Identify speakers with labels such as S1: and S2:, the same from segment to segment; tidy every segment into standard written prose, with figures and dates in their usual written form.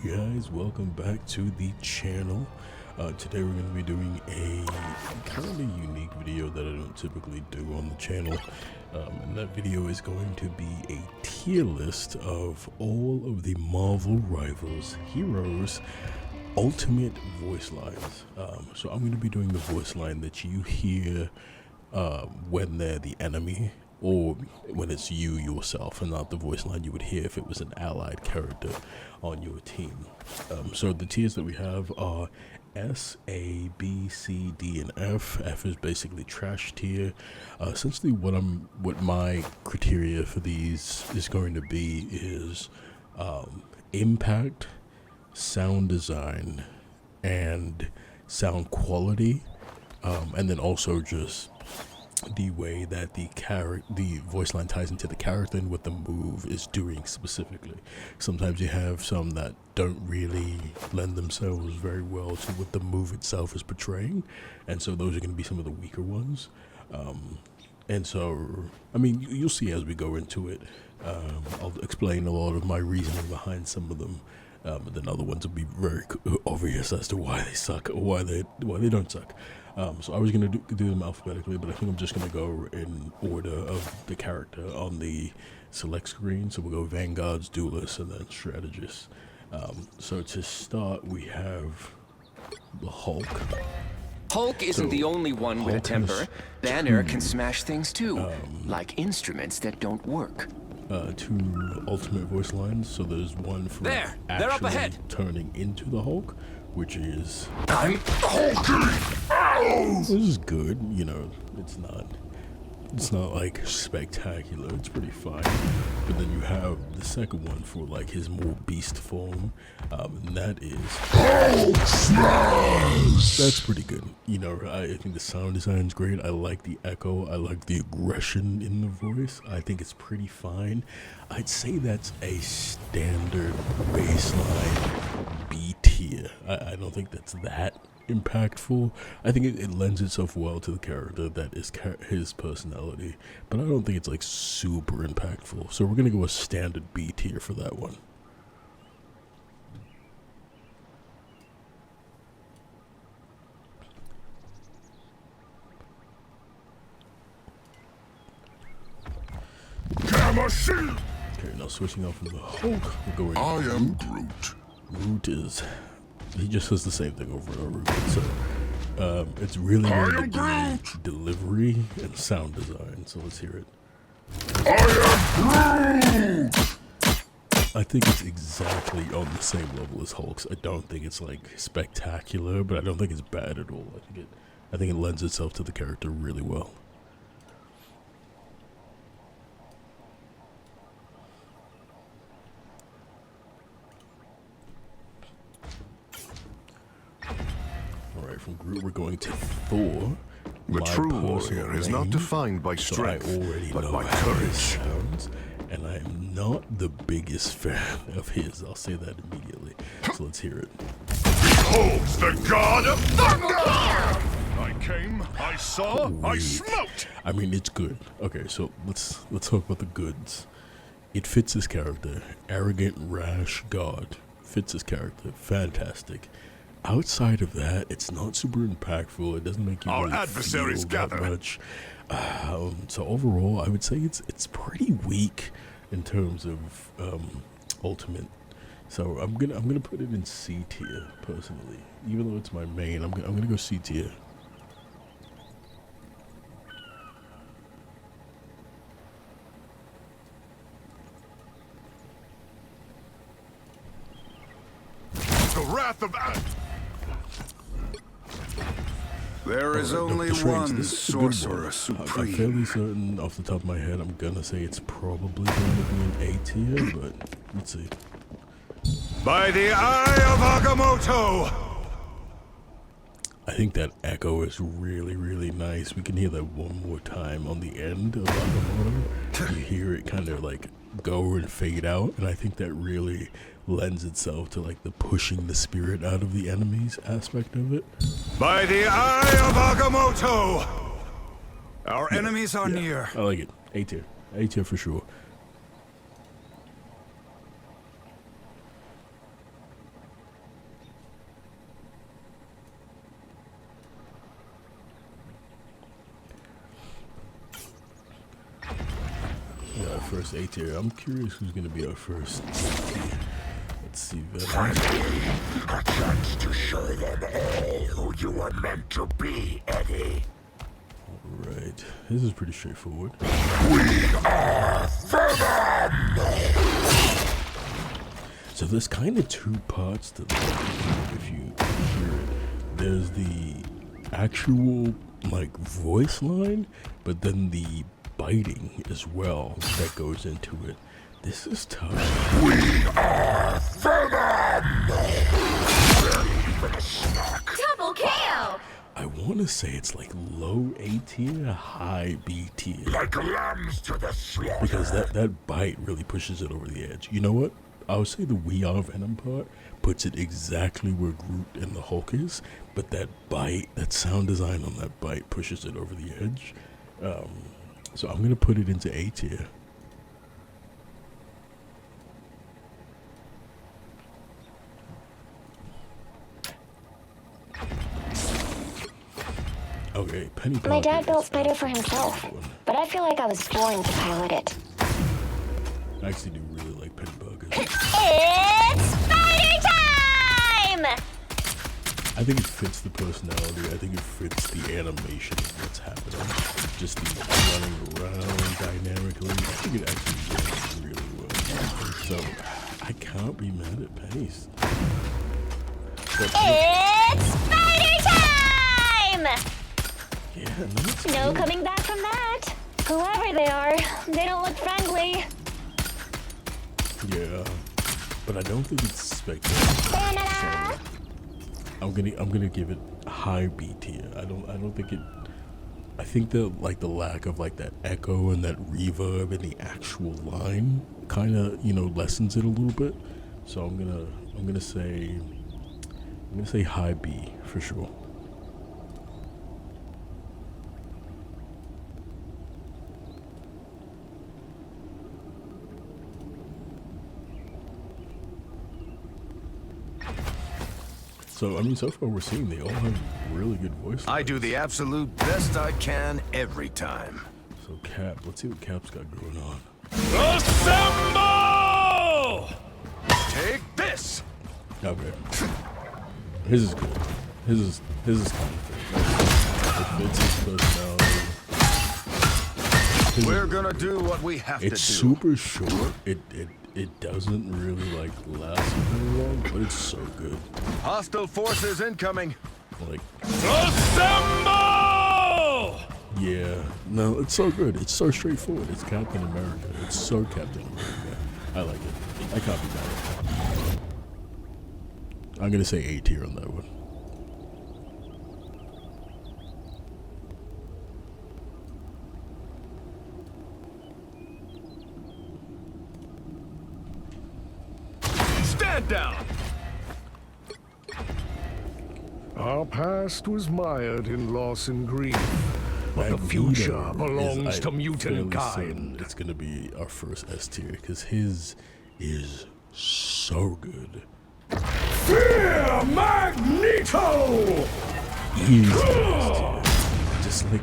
S1: Hey guys, welcome back to the channel. Today we're going to be doing a kind of a unique video that I don't typically do on the channel. And that video is going to be a tier list of all of the Marvel Rivals heroes ultimate voice lines. So I'm going to be doing the voice line that you hear when they're the enemy, or when it's you yourself, and not the voice line you would hear if it was an allied character on your team. So the tiers that we have are S, A, B, C, D, and F. F is basically trash tier. Essentially what my criteria for these is going to be is impact, sound design, and sound quality, and then also just the way that the voice line ties into the character and what the move is doing specifically. Sometimes you have some that don't really lend themselves very well to what the move itself is portraying, and so those are going to be some of the weaker ones. And so, I mean, you'll see as we go into it. I'll explain a lot of my reasoning behind some of them, but then other ones will be very obvious as to why they suck or why they don't suck. So I was going to do them alphabetically, but I think I'm just going to go in order of the character on the select screen. So we'll go Vanguards, Duelists, and then Strategists. So to start, we have the Hulk.
S2: Hulk isn't the only one with a temper. Banner can smash things too, like instruments that don't work.
S1: Two ultimate voice lines. So there's one for
S2: They're up ahead.
S1: Turning into the Hulk, which is
S2: I'm
S1: this is good. You know, it's not like spectacular. It's pretty fine. But then you have the second one for like his more beast form, and that is that's pretty good. You know, I think the sound design is great. I like the echo. I like the aggression in the voice. I think it's pretty fine. I'd say that's a standard baseline B tier. I don't think that's that impactful. I think it lends itself well to the character that is his personality, but I don't think it's like super impactful. So we're gonna go a standard B tier for that one. Okay, now switching off from the Hulk, we're going.
S3: I am Groot.
S1: Groot is. He just says the same thing over and over again. So it's really going to be delivery and sound design. So let's hear it.
S3: I am Groot.
S1: I think it's exactly on the same level as Hulk's. I don't think it's like spectacular, but I don't think it's bad at all. I think it lends itself to the character really well. From Groot, we're going to Thor.
S3: The true warrior is not defined by strength, but by courage.
S1: Sounds, and I am not the biggest fan of his. I'll say that immediately. So let's hear it.
S3: Beholds the god of thunder! I came, I saw, I smote!
S1: I mean, it's good. Okay, so let's talk about the goods. It fits his character. Arrogant, rash god. Fits his character. Fantastic. Outside of that, it's not super impactful. It doesn't make you
S3: Our
S1: really
S3: adversaries
S1: feel that much. So overall, I would say it's pretty weak in terms of ultimate. So I'm gonna put it in C tier personally, even though it's my main. I'm gonna go C tier.
S3: The wrath of There is only one sorcerer supreme.
S1: I'm fairly certain off the top of my head, I'm gonna say it's probably going to be an A tier, but let's see.
S3: By the eye of Agamotto!
S1: I think that echo is really, really nice. We can hear that one more time on the end of Agamotto. You hear it kind of like go and fade out, and I think that really lends itself to like the pushing the spirit out of the enemies aspect of it.
S3: By the eye of Agamotto! Our enemies are near.
S1: I like it. A tier. A tier for sure. first A tier. I'm curious who's gonna be our first A tier. Let's see, Venom.
S4: A chance to show them all who you are meant to be, Eddie.
S1: Right, this is pretty straightforward.
S4: We are Venom!
S1: So there's kind of two parts to this, if you hear it. There's the actual, like, voice line, but then the biting as well that goes into it. This is tough.
S4: We are Venom! Barely even a snack.
S5: Double kill!
S1: I want to say it's like low A tier, high B tier.
S4: Like lambs to the slaughter.
S1: Because that bite really pushes it over the edge. You know what? I would say the We Are Venom part puts it exactly where Groot and the Hulk is, but that bite, that sound design on that bite pushes it over the edge. So I'm going to put it into A tier. Okay, Penny Parker.
S5: My dad built
S1: is
S5: Spider for himself,
S1: one.
S5: but I feel like I was born to pilot it.
S1: I actually do really like Penny Parker.
S5: It's Spider time!
S1: I think it fits the personality. I think it fits the animation of what's happening. Just the running around dynamically. I think it actually works really well. So I can't be mad at Penny's.
S5: It's Spider time!
S1: Yeah, no, it's
S5: No
S1: good.
S5: coming back from that. Whoever they are, they don't look friendly.
S1: Yeah, but I don't think it's spectacular. So I'm gonna give it high B tier. I don't think it. I think the lack of like that echo and that reverb in the actual line kind of lessens it a little bit. So I'm gonna say high B for sure. So, I mean, so far we're seeing they all have really good voice
S6: I
S1: lines.
S6: do the absolute best I can every time.
S1: So, Cap, let's see what Cap's got going on.
S3: Assemble!
S6: Take this!
S1: Okay. His is good. His is kind of good. It fits his personality. His
S6: We're
S1: is-
S6: gonna do what we have to do.
S1: It's super short. It doesn't really like last very long, but it's so good.
S6: Hostile forces incoming.
S1: Like,
S3: Assemble!
S1: yeah, no, it's so good. It's so straightforward. It's Captain America. It's so Captain America. I like it. I can't be mad. I'm gonna say A tier on that one.
S6: Stand down!
S7: Our past was mired in loss and grief, but the
S1: Magneto
S7: future belongs
S1: is,
S7: to
S1: I'm
S7: mutant
S1: fairly certain
S7: kind.
S1: it's gonna be our first S tier because his is so good.
S7: Fear Magneto!
S1: Easy S tier. Just like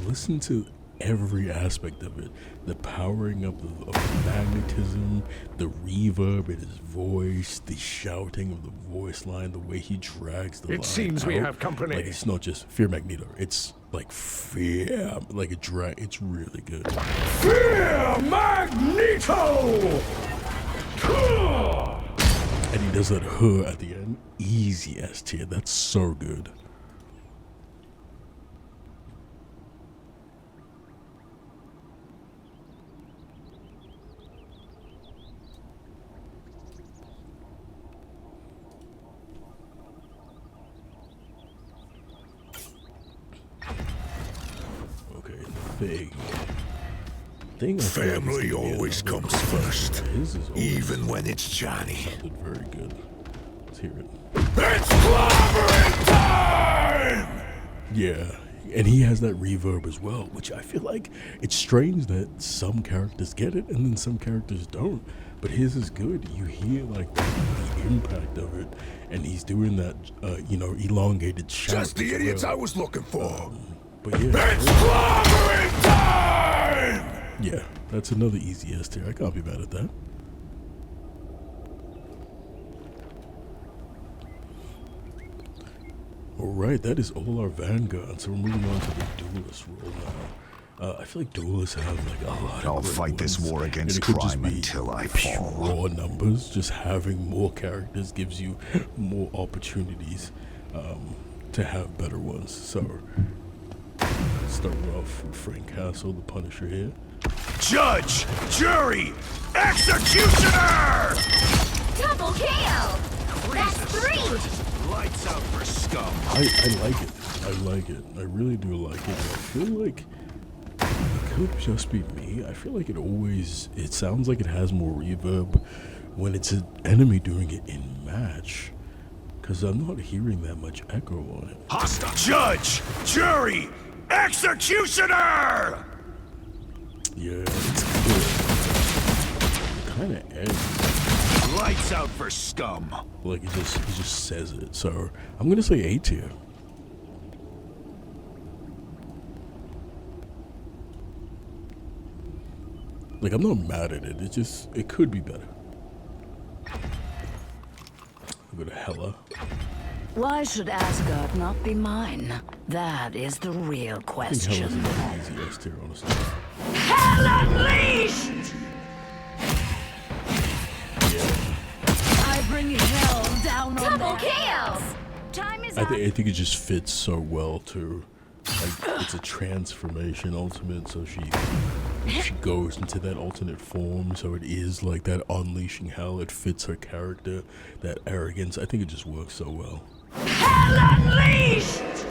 S1: listen to every aspect of it. The powering up of the magnetism, the reverb in his voice, the shouting of the voice line, the way he drags the line
S7: It seems we
S1: out.
S7: have company.
S1: Like it's not just Fear Magneto. It's like fear, like a drag. It's really good.
S7: Fear Magneto!
S1: And he does that huh at the end. Easy S tier. That's so good. Okay, the thing. I feel like is
S4: Family
S1: gonna be
S4: always
S1: another
S4: comes
S1: good one.
S4: first,
S1: His is always
S4: even when it's Johnny.
S1: sounded very good. Let's hear it.
S4: It's clobbering time!
S1: Yeah, and he has that reverb as well, which I feel like it's strange that some characters get it and then some characters don't. But his is good. You hear like the impact of it, and he's doing that, elongated shout.
S4: Just the
S1: as
S4: idiots
S1: well.
S4: I was looking for.
S1: But yeah,
S4: It's clobbering time!
S1: yeah, That's another easy S tier. I can't be mad at that. Alright, that is all our Vanguard, so we're moving on to the Duelist role now. I feel like Duelists have like a lot of
S4: I'll
S1: great
S4: fight this
S1: ones,
S4: war
S1: and
S4: against
S1: it could just
S4: crime
S1: be
S4: until I fall.
S1: raw numbers. Just having more characters gives you more opportunities to have better ones. So, starting off with Frank Castle, the Punisher here.
S3: Judge, jury, executioner!
S5: Double KO! That's 3!
S6: Lights out for scum.
S1: I like it. I like it. I really do like it. I feel like it could just be me. I feel like it sounds like it has more reverb when it's an enemy doing it in match. Because I'm not hearing that much echo on it.
S3: Hostile. Judge, jury, executioner!
S1: Yeah, it's good. Kind of edgy.
S3: Lights out for scum.
S1: Like he just says it. So I'm gonna say A tier. Like I'm not mad at it. It could be better. I'll go to Hela.
S8: Why should Asgard not be mine? That is the real
S1: I think
S8: question.
S1: Hela's another easy S tier, honestly.
S8: Hell unleashed! I bring hell down on
S5: Double
S8: them.
S5: KO!
S8: Time is
S1: I
S8: up.
S1: think it just fits so well too. Like it's a transformation ultimate, so she goes into that alternate form. So it is like that unleashing hell. It fits her character, that arrogance. I think it just works so well.
S8: Hell unleashed!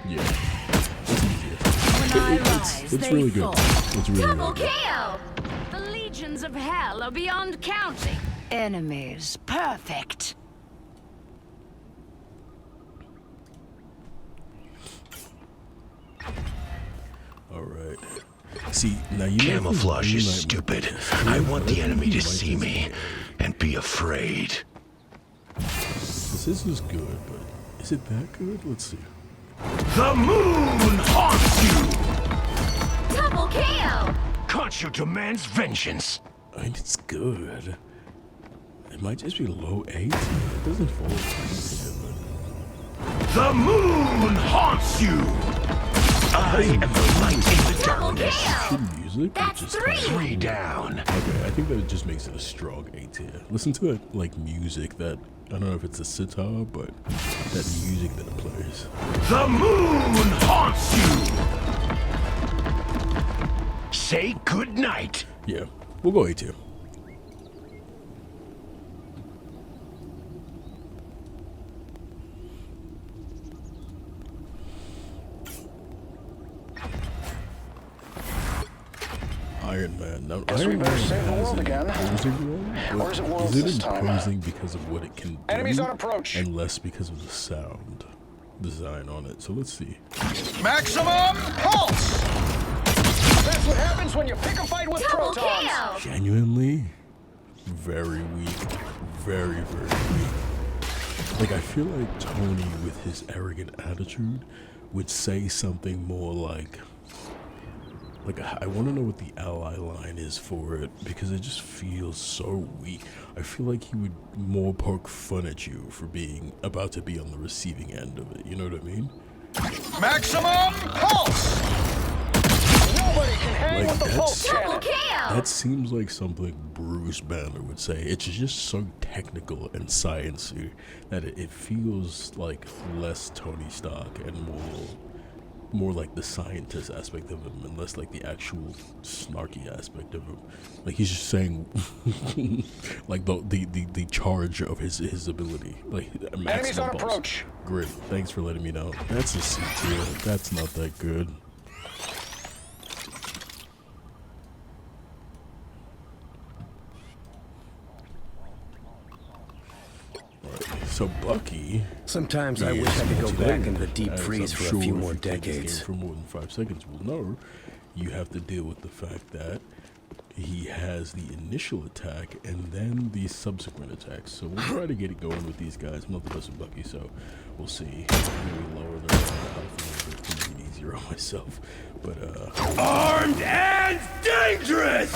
S1: Yeah, it's easy.
S8: When I rise,
S1: It's
S8: they
S1: really good.
S8: fall.
S1: It's really,
S5: Double
S1: really good.
S5: KO!
S8: The legions of hell are beyond counting. Enemies, perfect.
S1: All right. See, now you know
S4: Camouflage
S1: who
S4: is
S1: Green Knight
S4: stupid.
S1: might
S4: I
S1: be.
S4: want the
S1: think
S4: enemy
S1: he
S4: to
S1: might
S4: see
S1: just
S4: me
S1: be.
S4: and be afraid.
S1: This is good, but is it that good? Let's see.
S3: The moon haunts you!
S5: Double KO!
S4: Khonshu demands vengeance.
S1: I mean, it's good. It might just be low A tier. It doesn't fall as but
S3: The moon haunts you!
S4: I am the light in the
S5: Double
S4: darkness.
S5: KO!
S1: good music. But
S5: That's
S1: just
S5: 3!
S1: kinda cool.
S4: 3 down.
S1: Okay, I think that just makes it a strong A tier. Listen to that, like, music that, I don't know if it's a sitar, but that music that it plays.
S3: The moon haunts you!
S4: Say good night.
S1: Yeah, we'll go A tier. Iron Man. Now,
S9: Guess we
S1: Iron
S9: better
S1: Man
S9: save the
S1: has
S9: world
S1: an
S9: again.
S1: imposing role, but
S9: Or is it worlds
S1: is
S9: this
S1: it
S9: time?
S1: imposing because of what it can do?
S9: Enemies on approach.
S1: And less because of the sound design on it. So let's see.
S9: Maximum pulse! That's what happens when you pick a fight with
S5: Double
S9: protons!
S5: KO!
S1: Genuinely, very weak. Very, very weak. Like, I feel like Tony, with his arrogant attitude, would say something more like I want to know what the ally line is for it, because it just feels so weak. I feel like he would more poke fun at you for being about to be on the receiving end of it. You know what I mean?
S9: Maximum pulse! Nobody can hang
S1: Like,
S9: with the
S1: that's-
S9: pulse
S5: Double
S9: cannon!
S5: KO!
S1: That seems like something Bruce Banner would say. It's just so technical and sciencey that it feels like less Tony Stark and more like the scientist aspect of him, and less like the actual snarky aspect of him. Like he's just saying, like the charge of his ability. Like
S9: Enemies
S1: maximum
S9: on
S1: pulse.
S9: approach!
S1: Great, thanks for letting me know. That's a C tier. That's not that good. So Bucky.
S10: Sometimes I
S1: is
S10: wish I could go
S1: multi-layered,
S10: back into the deep
S1: as
S10: freeze
S1: I'm
S10: for
S1: sure
S10: a few
S1: if
S10: more
S1: you play this game
S10: decades.
S1: for more than 5 seconds will know. You have to deal with the fact that he has the initial attack and then the subsequent attacks. So we'll try to get it going with these guys. I'm not the best with Bucky, so we'll see. Maybe lower their health a little bit to make it easier on myself. But
S6: Armed and dangerous!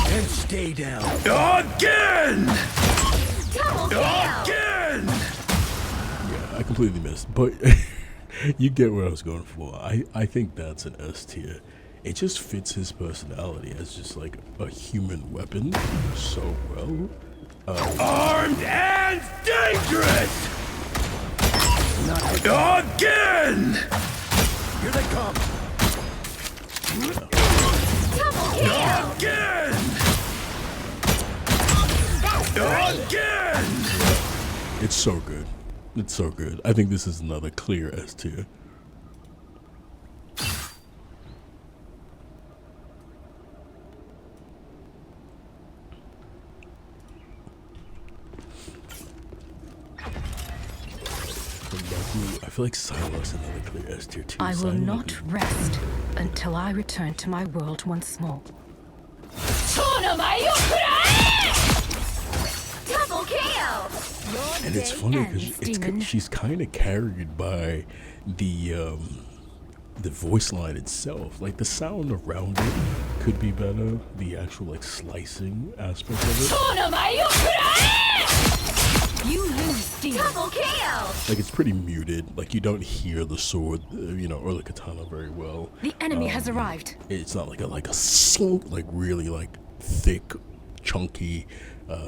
S6: And stay down. Again!
S5: Double kill!
S6: Again!
S1: yeah, I completely missed. But you get what I was going for. I think that's an S tier. It just fits his personality as just like a human weapon so well.
S6: Armed and dangerous! Again! Here they come.
S5: Double kill!
S6: Again! Again!
S1: It's so good. It's so good. I think this is another clear S tier. I feel like Psylocke's another clear S tier too.
S10: I will
S1: Psylocke
S10: not rest until I return to my world once more.
S5: Double kill!
S1: and it's funny because she's kind of carried by the voice line itself. Like the sound around it could be better. The actual like slicing aspect of it.
S10: You lose, Demon.
S5: Double kill!
S1: Like it's pretty muted. Like you don't hear the sword, you know, or the katana very well.
S10: The enemy has arrived.
S1: It's not like a like really like thick, chunky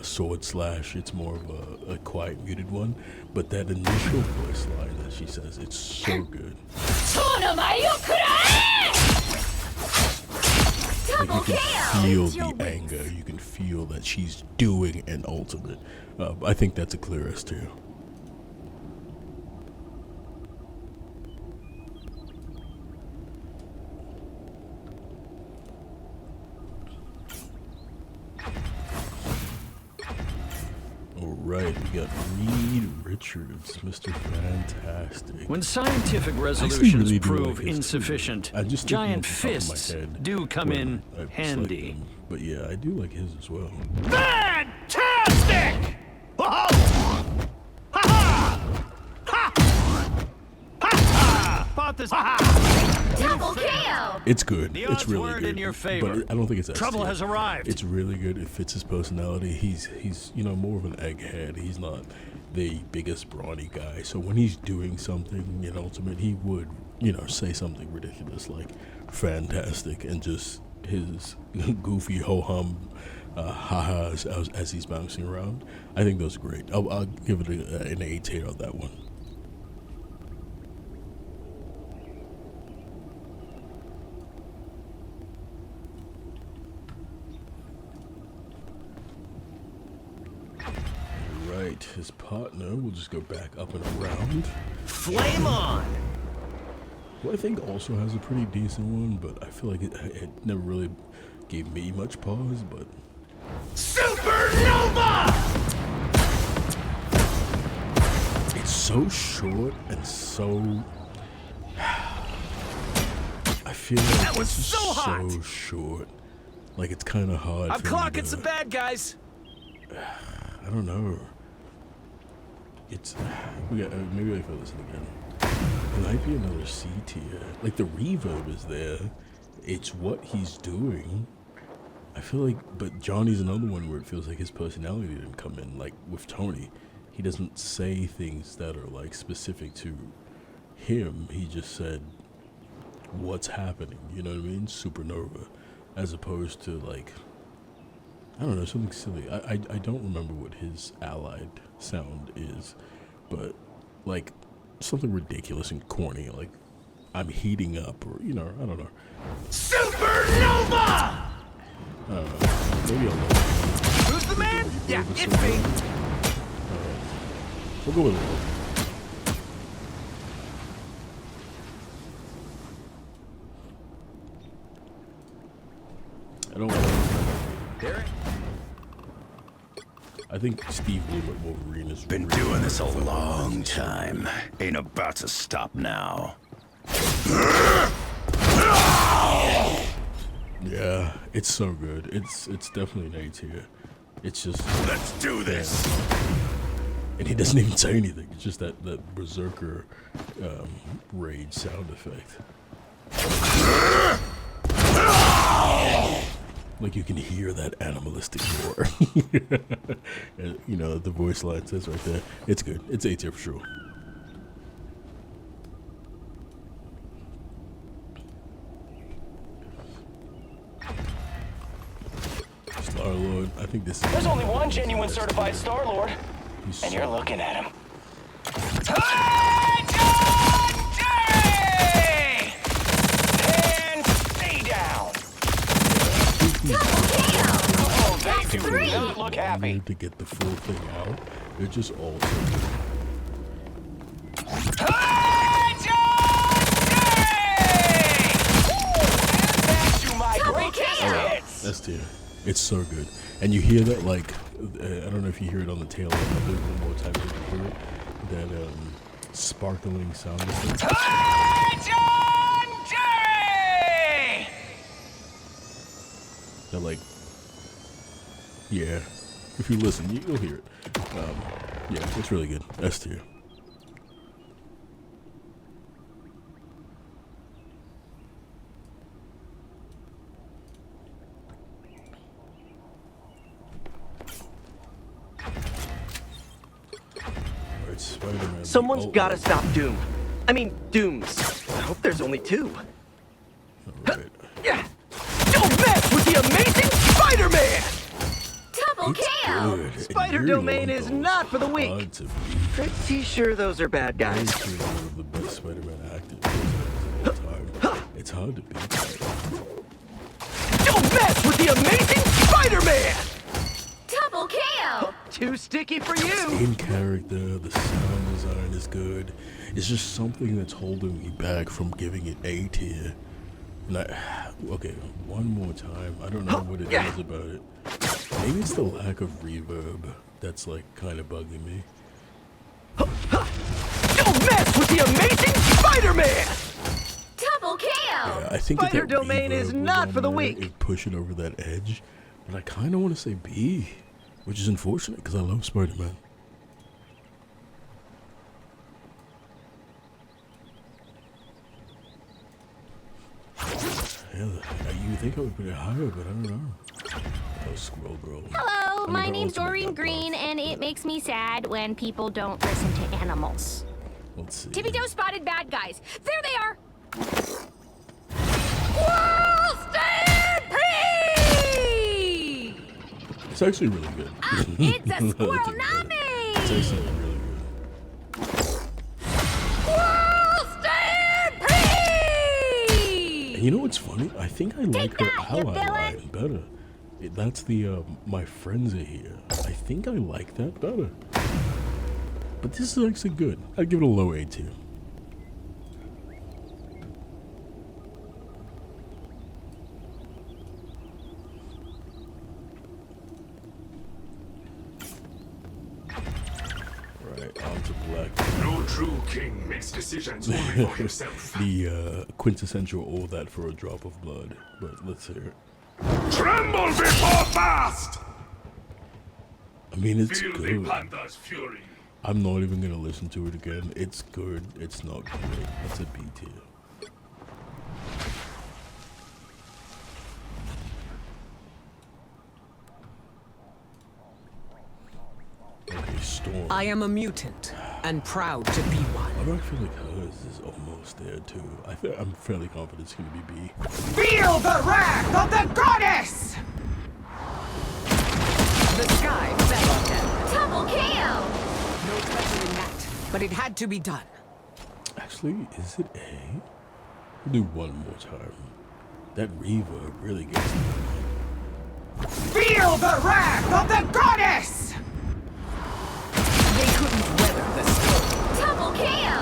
S1: sword slash. It's more of a quiet, muted one. But that initial voice line that she says, it's so good. Like you can feel the anger. You can feel that she's doing an ultimate. I think that's a clear S too. Alright, we got Reed Richards, Mr. Fantastic.
S11: When scientific resolutions
S1: really
S11: prove
S1: like his
S11: insufficient,
S1: I just
S11: giant
S1: off the top of my
S11: fists
S1: head
S11: do come
S1: when
S11: in
S1: I select
S11: handy.
S1: them. But yeah, I do like his as well.
S9: Fantastic! Ha ha! Ha ha! Thought this. Ha ha!
S5: Double kill!
S1: It's good.
S11: The
S1: It's
S11: odds
S1: really
S11: weren't
S1: good.
S11: in your favor.
S1: But I don't think it's S
S11: Trouble
S1: tier.
S11: has arrived.
S1: It's really good. It fits his personality. He's you know more of an egghead. He's not the biggest brawny guy. So when he's doing something in Ultimate, he would say something ridiculous like fantastic and just his goofy ho hum ha-has as he's bouncing around. I think those are great. I'll give it an A tier on that one. Right, his partner will just go back up and around.
S9: Flame on!
S1: Who I think also has a pretty decent one, but I feel like it never really gave me much pause, but...
S9: Supernova!
S1: It's so short and so... I feel like
S9: That was
S1: it's
S9: so hot!
S1: so short. Like it's kind of hard
S11: I'm
S1: for me
S11: clocking
S1: to-
S11: some bad guys.
S1: I don't know. It's maybe I feel this again. It might be another C tier. Like the reverb is there. It's what he's doing. I feel like, but Johnny's another one where it feels like his personality didn't come in. Like with Tony, he doesn't say things that are like specific to him. He just said what's happening. You know what I mean? Supernova, as opposed to like, I don't know, something silly. I don't remember what his allied sound is, but like something ridiculous and corny, like I'm heating up, or I don't know.
S9: Supernova!
S1: I don't know. Maybe I'll know.
S9: Who's the man? Yeah, it's me.
S1: We'll go with it. I don't know. I think Steve Wolverine is
S6: Been
S1: really
S6: doing this a
S1: fucking
S6: long
S1: amazing.
S6: time. Ain't about to stop now.
S1: Yeah, it's so good. It's definitely an A tier. It's just
S6: Let's do this.
S1: and he doesn't even say anything. It's just that berserker rage sound effect. Like you can hear that animalistic roar. And, you know, the voice line says right there. It's good. It's A tier for sure. Star-Lord, I think this is...
S9: There's only one genuine certified Star-Lord, and you're looking at him. And stay down. Oh, they do not look happy.
S1: To get the full thing out, they're just all so that's tier. It's so good, and you hear that like I don't know if you hear it on the tail end. I'll do it one more time so you can hear it. That sparkling sound. That like, yeah. If you listen, you'll hear it. Yeah, it's really good. S tier.
S12: Someone's gotta stop Doom. I mean, Dooms. I hope there's only two.
S1: Right.
S12: Don't mess with the amazing Spider-Man!
S5: Double KO!
S12: Spider Domain is not for the weak. Pretty sure those are bad guys.
S1: One of the best Spider-Man actors of all time. It's hard to beat that.
S12: Don't mess with the amazing Spider-Man!
S5: Double KO!
S12: Too sticky for you!
S1: In character, the sound design is good. It's just something that's holding me back from giving it A tier. And okay, one more time. I don't know what it is about it. Maybe it's the lack of reverb that's like kind of bugging me.
S12: Don't mess with the amazing Spider-Man!
S5: Double KO!
S1: Yeah, I think
S12: Spider Domain is not for the weak.
S1: It push it over that edge, but I kind of want to say B, which is unfortunate because I love Spider-Man. Yeah, you think I would put it higher, but I don't know. Oh, Squirrel Girl.
S5: Hello, my name's Doreen Green, and it makes me sad when people don't listen to animals.
S1: Let's see.
S8: Tippy Toe spotted bad guys. There they are.
S1: It's actually really good.
S8: It's a squirrel, not me!
S1: It's actually really good. And you know what's funny? I think I like her ally line better. That's the, my friends are here. I think I like that better. But this is actually good. I'd give it a low A tier.
S4: No true king makes decisions only for himself.
S1: The quintessential all that for a drop of blood. But let's hear it.
S4: Tremble before fast!
S1: I mean, it's
S4: Feel
S1: good.
S4: the panther's fury.
S1: I'm not even gonna listen to it again. It's good. It's not great. It's a B tier. Okay, Storm.
S13: I am a mutant, and proud to be one.
S1: I feel like hers is almost there too. I'm fairly confident it's gonna be B.
S14: Feel the wrath of the goddess!
S13: The sky fell on them.
S5: Double KO!
S13: No pleasure in that, but it had to be done.
S1: Actually, is it A? We'll do one more time. That reverb really gets me.
S14: Feel the wrath of the goddess!
S13: They couldn't weather the storm.
S5: Double KO!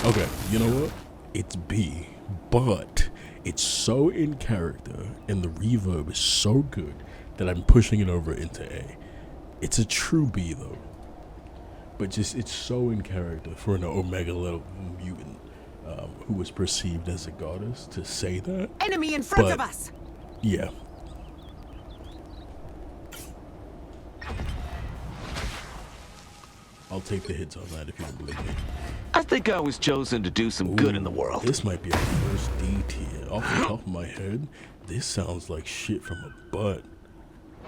S1: Okay, you know what? It's B, but it's so in character and the reverb is so good that I'm pushing it over into A. It's a true B though. But just, it's so in character for an Omega level mutant who was perceived as a goddess to say that.
S14: Enemy in front
S1: But,
S14: of us!
S1: Yeah. I'll take the hits on that if you don't believe me.
S6: I think I was chosen to do some good in the world.
S1: This might be our first D tier. Off the top of my head, this sounds like shit from a butt.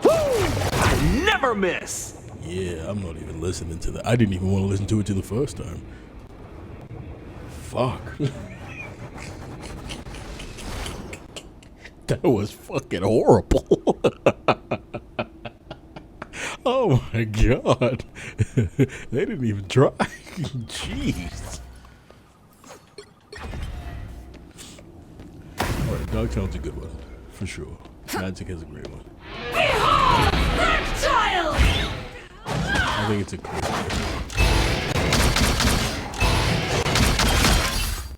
S6: I never miss!
S1: Yeah, I'm not even listening to that. I didn't even want to listen to it till the first time. Fuck. That was fucking horrible. Oh my god. They didn't even try. Jeez. Alright, Dogtown's a good one. For sure. Magic is a great one.
S8: Behold that child!
S1: I think it's a cool one.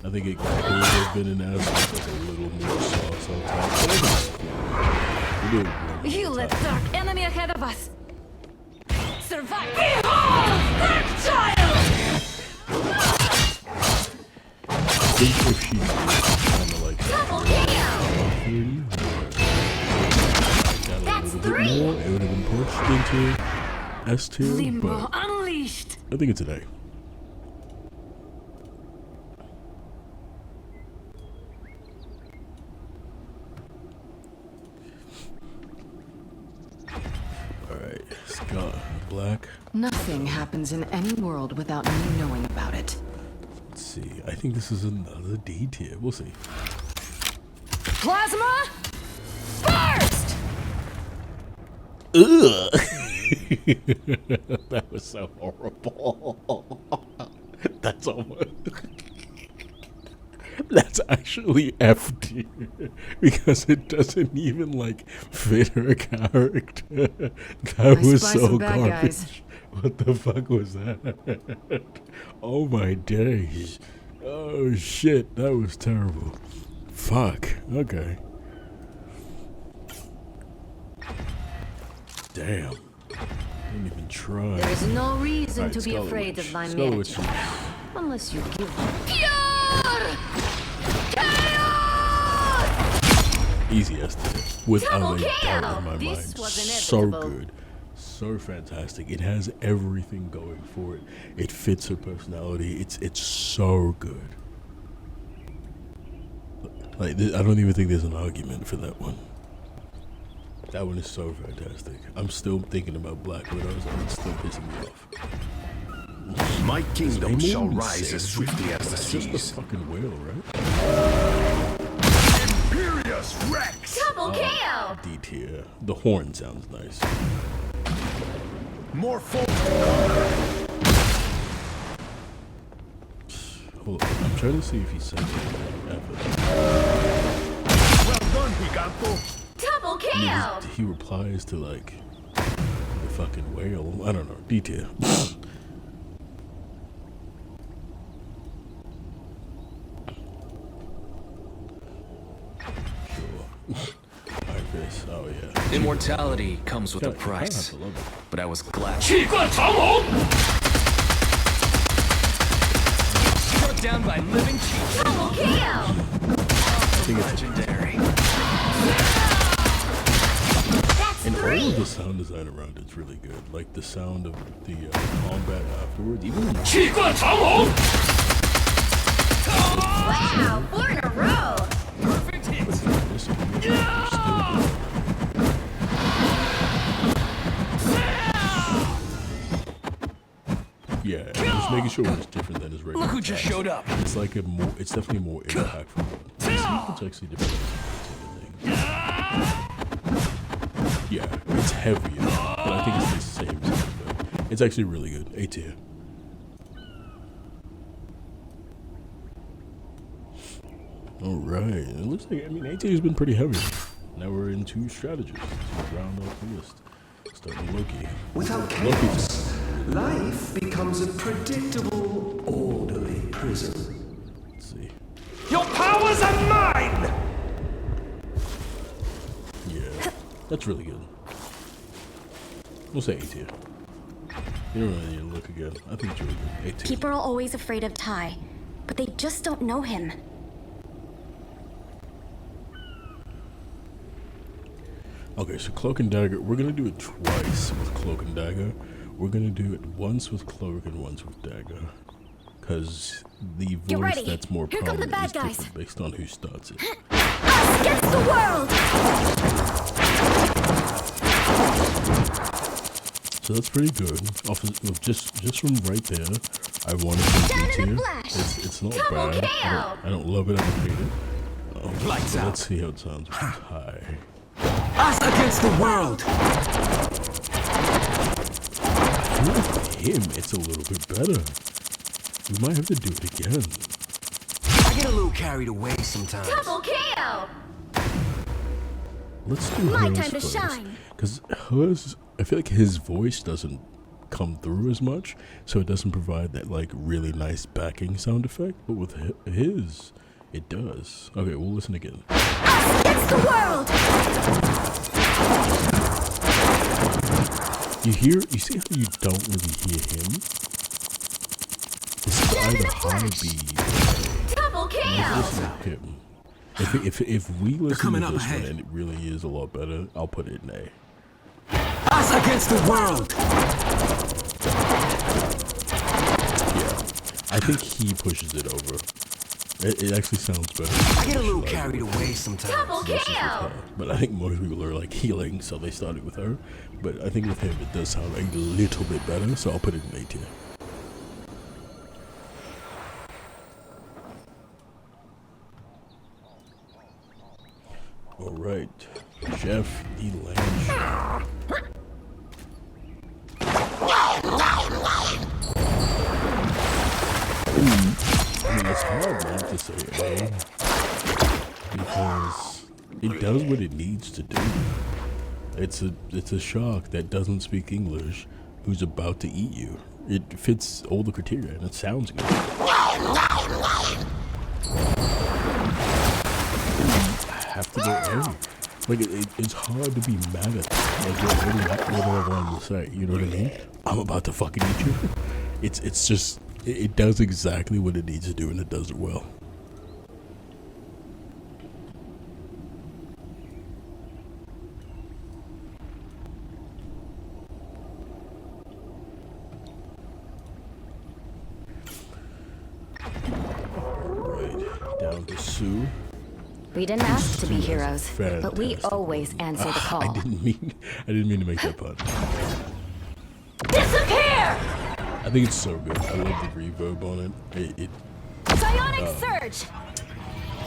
S1: I think it could have been an ass with a little more sauce on top. But I think it's cool. We do it.
S8: You let dark enemy ahead of us. Survive. Behold that child!
S1: I think if she kind of like
S8: That's
S1: a little bit more, it would have been pushed into S tier,
S8: Limbo
S1: but
S8: unleashed.
S1: I think it's an A. Alright, Scott Black.
S13: Nothing happens in any world without me knowing about it.
S1: Let's see. I think this is another D tier. We'll see.
S8: Plasma burst!
S1: Ugh. That was so horrible. That's almost. That's actually F tier because it doesn't even like fit her character. That was so garbage. What the fuck was that? Oh my days. Oh shit, that was terrible. Fuck. Okay. Damn. Didn't even try.
S8: There is no reason
S1: Right,
S8: to be
S1: Scarlet
S8: afraid
S1: Witch.
S8: of my
S1: Scarlet
S8: magic.
S1: Witch.
S8: Unless you give me.
S1: Easy S tier. Without
S8: Double
S1: a
S8: kill!
S1: doubt in my
S8: This
S1: mind.
S8: was
S1: So
S8: inevitable.
S1: good. So fantastic. It has everything going for it. It fits her personality. It's so good. Like I don't even think there's an argument for that one. That one is so fantastic. I'm still thinking about Black Widows and it's still pissing me off.
S6: My kingdom
S1: They
S6: shall
S1: made me
S6: rise
S1: say
S6: as
S1: it.
S6: swiftly as the
S1: It's just
S6: seas.
S1: a fucking whale, right?
S3: Imperious Rex!
S8: Double kill!
S1: D tier. The horn sounds nice.
S3: More foes to conquer!
S1: Hold on. I'm trying to see if he said it.
S3: Well done, Giganto!
S8: Double kill!
S1: He replies to like the fucking whale. I don't know. D tier. Alright, Chris. Oh yeah.
S2: Immortality comes with a
S1: Kinda
S2: price,
S1: have to love it.
S2: but I was glad.
S11: 去冠长龙
S2: Struck down by living cheese.
S8: Double kill!
S1: I think it's
S2: Legendary.
S8: That's
S1: and all
S8: three!
S1: of the sound design around it's really good. Like the sound of the combat afterwards, even when
S11: 去冠长龙
S8: Wow, 4 in a row!
S2: Perfect hit.
S1: this still good. Yeah, I'm just making sure it's different than his regular.
S2: Look who just
S1: attacks.
S2: showed up.
S1: It's like a more. It's definitely more impactful. Let's see if it's actually different. Yeah, it's heavier, but I think it's the same sound effect. It's actually really good. A tier. All right, it looks like A tier has been pretty heavy. Now we're into strategies to round off the list. Starting with Loki.
S15: Without chaos, life becomes a predictable, orderly prison.
S1: Let's see.
S6: Your powers are mine!
S1: Yeah, that's really good. We'll say A tier. You don't really need to look again. I think it's really good. A tier.
S5: People are always afraid of Ty,
S10: but they just don't know him.
S1: Okay, so Cloak and Dagger, we're gonna do it twice with Cloak and Dagger. We're gonna do it once with Cloak and once with Dagger. Because the voice that's more prominent is different based on who starts it.
S8: Us against the world!
S1: So that's pretty good. Off of just from right there, I want to put it here. It's not bad. I don't love it. I don't hate it. Let's see how it sounds. Hi.
S14: Us against the world!
S1: I feel like with him, it's a little bit better. We might have to do it again.
S14: I get a little carried away sometimes.
S8: Double kill!
S1: Let's do
S8: My
S1: hers
S8: time to
S1: first.
S8: shine.
S1: Because hers, I feel like his voice doesn't come through as much, so it doesn't provide that like really nice backing sound effect. But with his, it does. Okay, we'll listen again.
S8: Us against the world!
S1: You see how you don't really hear him? It's either high B.
S8: Double kill!
S1: Listen to him. If we listen to this one and it really is a lot better, I'll put it in A.
S14: Us against the world!
S1: Yeah, I think he pushes it over. It actually sounds better.
S14: I get a little carried away sometimes.
S8: Double kill!
S1: But I think most people are like healing, so they started with her. But I think with him it does sound a little bit better, so I'll put it in A tier. Alright, Jeff E. Lange. I mean, it's hard not to say A, because it does what it needs to do. It's a shark that doesn't speak English who's about to eat you. It fits all the criteria and it sounds good. Have to go A. Like it's hard to be mad at that. Like what do I want to say? You know what I mean? I'm about to fucking eat you. It's just it does exactly what it needs to do and it does it well. Alright, down to Sue.
S10: We didn't ask to be heroes, but we
S1: Fantastic.
S10: always answer the call.
S1: I didn't mean to make that pun.
S8: Disappear!
S1: I think it's so good. I love the reverb on it.
S8: Psionic surge!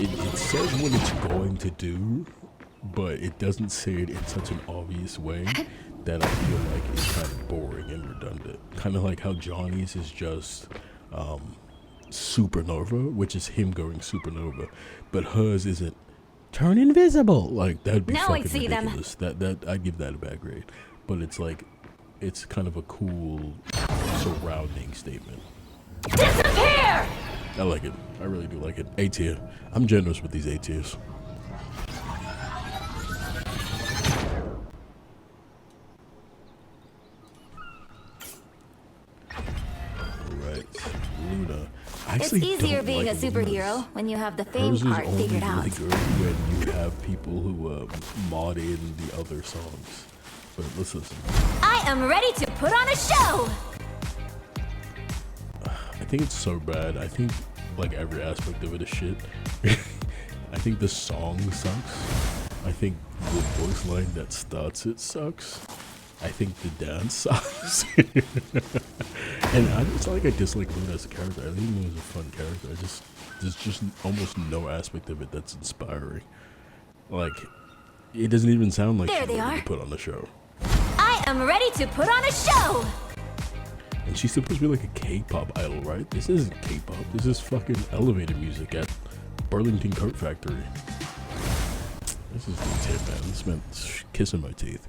S1: It says what it's going to do, but it doesn't say it in such an obvious way that I feel like it's kind of boring and redundant. Kind of like how Johnny's is just supernova, which is him going supernova, but hers isn't turn invisible. Like that'd be fucking ridiculous. That I'd give that a bad grade. But it's like it's kind of a cool surrounding statement.
S8: Disappear!
S1: I like it. I really do like it. A tier. I'm generous with these A tiers. Alright, Luna.
S8: It's easier being a superhero when you have the fame part figured out.
S1: Hers is only really good when you have people who mod in the other songs. But let's listen.
S8: I am ready to put on a show!
S1: I think it's so bad. I think like every aspect of it is shit. I think the song sucks. I think the voice line that starts it sucks. I think the dance sucks. And it's not like I dislike Luna as a character. I think Luna's a fun character. There's just almost no aspect of it that's inspiring. Like, it doesn't even sound like she's ready to put on the show.
S8: I am ready to put on a show!
S1: And she's supposed to be like a K-pop idol, right? This isn't K-pop. This is fucking elevator music at Burlington Coat Factory. This is the tip, man. This meant kissing my teeth.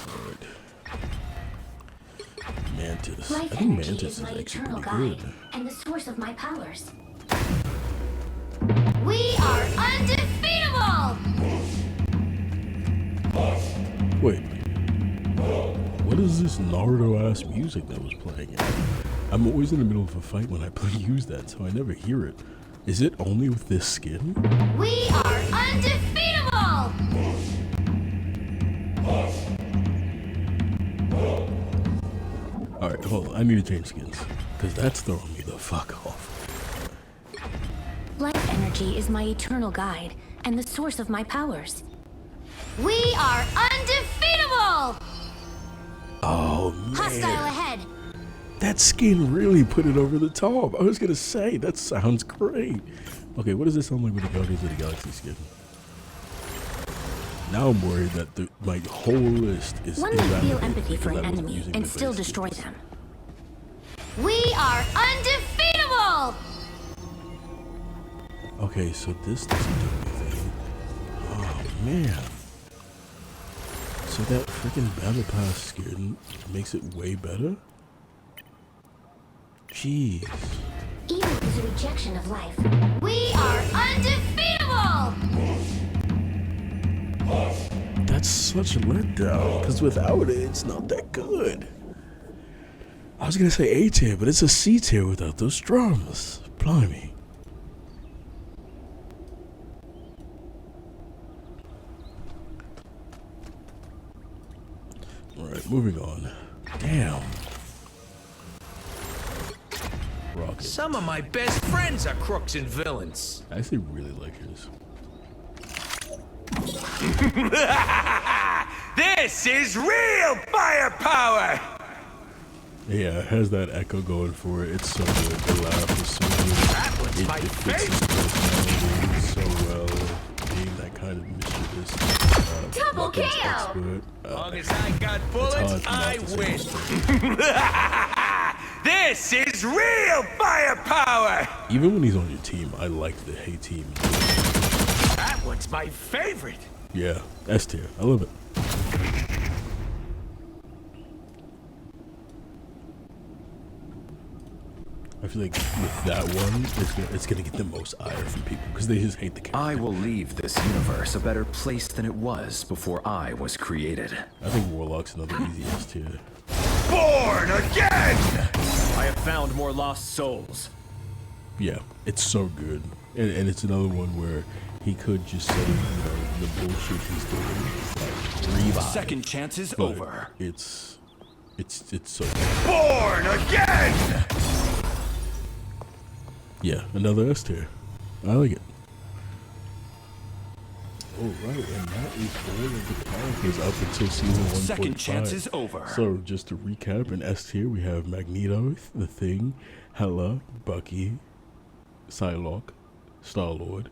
S1: Alright. Mantis. I think Mantis is actually pretty good.
S8: And the source of my powers. We are undefeatable!
S1: Wait, is this Naruto-ass music that was playing? I'm always in the middle of a fight when I use that, so I never hear it. Is it only with this skin?
S8: We are undefeatable!
S1: Alright, hold on. I need to change skins, because that's throwing me the fuck off.
S5: Life energy is my eternal guide and the source of my powers.
S8: We are undefeatable!
S1: Oh, man.
S8: Hostile ahead.
S1: That skin really put it over the top. I was going to say, that sounds great. Okay, what does this sound like with the Guardians of the Galaxy skin? Now I'm worried that my whole list is
S5: One may feel empathy for an enemy and still destroy them.
S8: We are undefeatable!
S1: Okay, so this doesn't do anything. Oh, man. So that freaking Battle Pass skin makes it way better? Jeez.
S8: Evil is a rejection of life. We are undefeatable!
S1: That's such a letdown, because without it, it's not that good. I was gonna say A tier, but it's a C tier without those drums. Blimey. Alright, moving on. Damn. Rocket.
S16: Some of my best friends are crooks and villains.
S1: I actually really like his.
S16: This is real firepower!
S1: Yeah, it has that echo going for it. It's so good. The laugh is so good. It fits his personality so well. Being that kind of mischievous.
S8: Double KO!
S1: Expert.
S16: Long as I got bullets, I win. This is real firepower!
S1: Even when he's on your team, I like the Hey Team.
S16: That one's my favorite.
S1: Yeah, S tier. I love it. I feel like with that one, it's gonna get the most ire from people because they just hate the character.
S17: I will leave this universe a better place than it was before I was created.
S1: I think Warlock's another easy S tier.
S16: Born again!
S17: I have found more lost souls.
S1: Yeah, it's so good, and it's another one where he could just say, you know, the bullshit he's doing, like revive.
S17: Second chance is
S1: but
S17: over.
S1: It's so good.
S16: Born again!
S1: Yeah, another S tier. I like it. Alright, and that is all of the characters up until season 1.5.
S17: Second chance is over.
S1: So, just to recap, in S tier, we have Magneto, The Thing, Hela, Bucky, Psylocke, Star-Lord,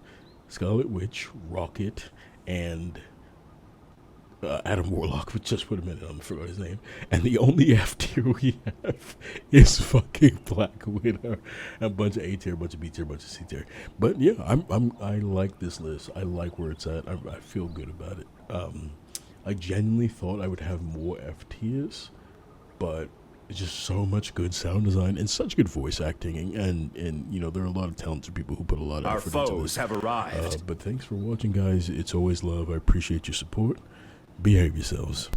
S1: Scarlet Witch, Rocket, and Adam Warlock, but just put a minute on, I forgot his name. And the only F tier we have is fucking Black Widow. A bunch of A tier, a bunch of B tier, a bunch of C tier. But yeah, I like this list. I like where it's at. I feel good about it. I genuinely thought I would have more F tiers, but it's just so much good sound design and such good voice acting, and you know, there are a lot of talented people who put a lot of effort into this.
S17: Our foes have arrived.
S1: But thanks for watching, guys. It's always love. I appreciate your support. Behave yourselves.